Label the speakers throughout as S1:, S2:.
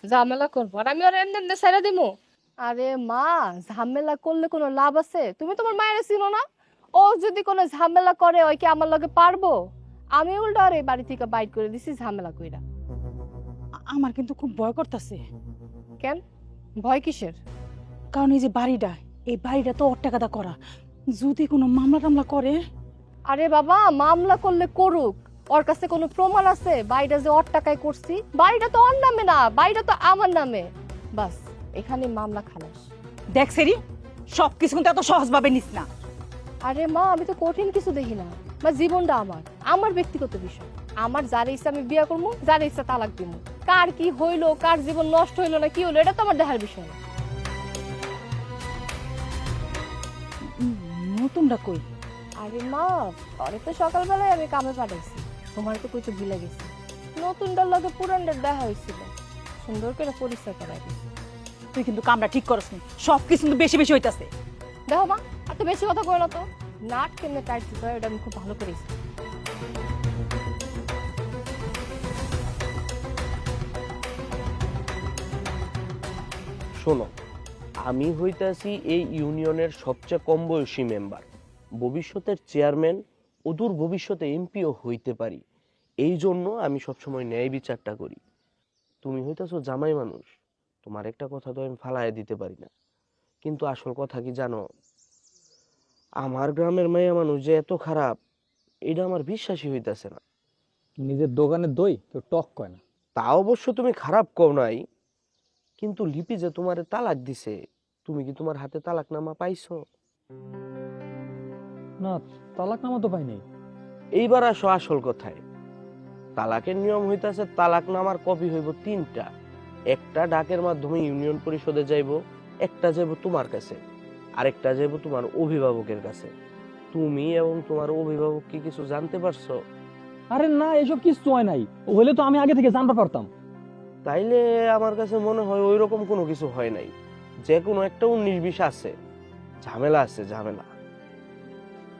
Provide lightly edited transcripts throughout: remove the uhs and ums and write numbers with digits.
S1: ঝামেলা করবো আর আমি ওর এমনি এমনি ছেড়ে দিমু? আরে মা, ঝামেলা করলে কোনো লাভ আছে? তুমি তোমার মায়ের চিনো না? ও যদি কোনো ঝামেলা করে ওই কি আমার লগে পারবো? আমি উল্টা আর এই বাড়ি থেকে বাইর করে দিছি ঝামেলা কইরা।
S2: আমার কিন্তু খুব ভয় করতেছে।
S1: কেন? ভয় কিসের?
S2: কারণ এই যে বাড়িটা, এই বাড়িটা তো ওর টাকাটা করা। যদি কোনো মামলা টামলা করে।
S1: আরে বাবা, মামলা করলে করুক। ওর কাছে কোনো প্রমাণ আছে বাড়িটা যে ওর টাকায় করছি? বাড়িটা তো ওর নামে না, বাড়িটা তো আমার নামে। বাস, এখানে মামলা খালাস।
S2: দেখ সেরি, সবকিছু কিন্তু এত সহজভাবে নিস না।
S1: আরে মা, আমি তো কঠিন কিছু দেখি না। মা, জীবনটা আমার, আমার ব্যক্তিগত বিষয়। আমার যার ইচ্ছা আমি বিয়ে করবো, যার ইচ্ছা তালাক দিব। কার কি হইলো, কার জীবন নষ্ট হইলো না কি হইলো, এটা তো আমার দেখার বিষয় না।
S2: নতুনটা কই?
S1: আরে মা, পরে তো সকালবেলায় আমি কামে পাঠাইছি। তোমার তো কইতে ভুলে গেছি। নতুনটার লগে পুরানটার দেখা হয়েছিল, সুন্দর করে পরিচয় করাই দিছি।
S2: তুই কিন্তু কামটা ঠিক করস নি, সবকিছু কিন্তু বেশি বেশি হইতাছে।
S1: দেখো মা, এত বেশি কথা কই না তো। নাট কেমনে টাইট দিতে হয় এটা আমি খুব ভালো করেছি।
S3: শোনো, আমি হইতাছি এই ইউনিয়নের সবচেয়ে কম বয়সী মেম্বার, ভবিষ্যতের চেয়ারম্যান, অদূর ভবিষ্যতে এমপিও হইতে পারি। এই জন্য আমি সবসময় ন্যায় বিচারটা করি। তুমি হইতাছো জামাই মানুষ, তোমার একটা কথা তো আমি ফালায় দিতে পারি না। কিন্তু আসল কথা কি জানো, আমার গ্রামের মেয়ে মানুষ যে এত খারাপ, এটা আমার বিশ্বাসই হইতাছে না।
S4: নিজের দোকানের দই কেউ টক কয় না।
S3: তা অবশ্য তুমি খারাপ কও নাই, কিন্তু লিপি যে তোমারে তালাক দিছে, তুমি কি তোমার হাতে তালাকনামা পাইছো?
S4: না, তালাকনামা তো পাই নাই।
S3: এইবার আসো আসল কথায়। তালাকের নিয়ম হইতাছে তালাকনামার কপি হইব তিনটা। একটা ডাকের মাধ্যমে ইউনিয়ন পরিষদে যাইব, একটা যাইব তোমার কাছে, আরেকটা যাইব তোমার অভিভাবকের কাছে। তুমি এবং তোমার অভিভাবক কি কিছু জানতে পারছো?
S4: আরে না, এসব কিছু হয় নাই। হইলে তো আমি আগে থেকে জানতে পারতাম।
S3: তাইলে আমার কাছে মনে হয় ওই রকম কোনো কিছু হয় নাই। যে কোনো একটা 19-20 আছে, ঝামেলা আছে, ঝামেলা।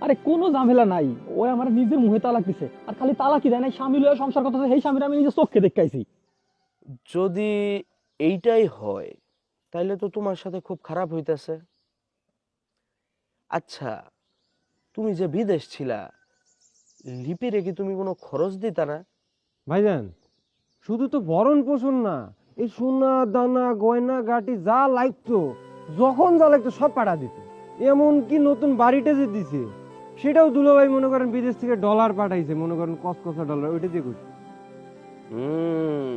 S4: আরে কোনো ঝামেলা নাই, ও আমার নিজের মুখে তালাক দিছে। আর খালি তালাকই দেয় নাই, স্বামী লয়ে সংসার করতেছে, সেই স্বামীর আমি নিজে চোখে দেখাইছি।
S3: যদি এইটাই হয়, তাইলে তো তোমার সাথে খুব খারাপ হইতাছে। আচ্ছা, তুমি যে বিদেশ ছিলা, লিপিরে কি তুমি কোনো খরচ দিতা না?
S5: ভাইজান, শুধু তো ভরণ পোষণ না, এই সোনা দানা গয়না গাটি যা লাগতো, যখন যা লাগতো সব পাঠা দিত। এমনকি নতুন বাড়িটা যে দিছে, সেটাও দুলাভাই মনে করেন বিদেশ থেকে ডলার পাঠাইছে, মনে করেন কসকসা ডলার, ওইটা দিয়ে করছে।
S3: হুম,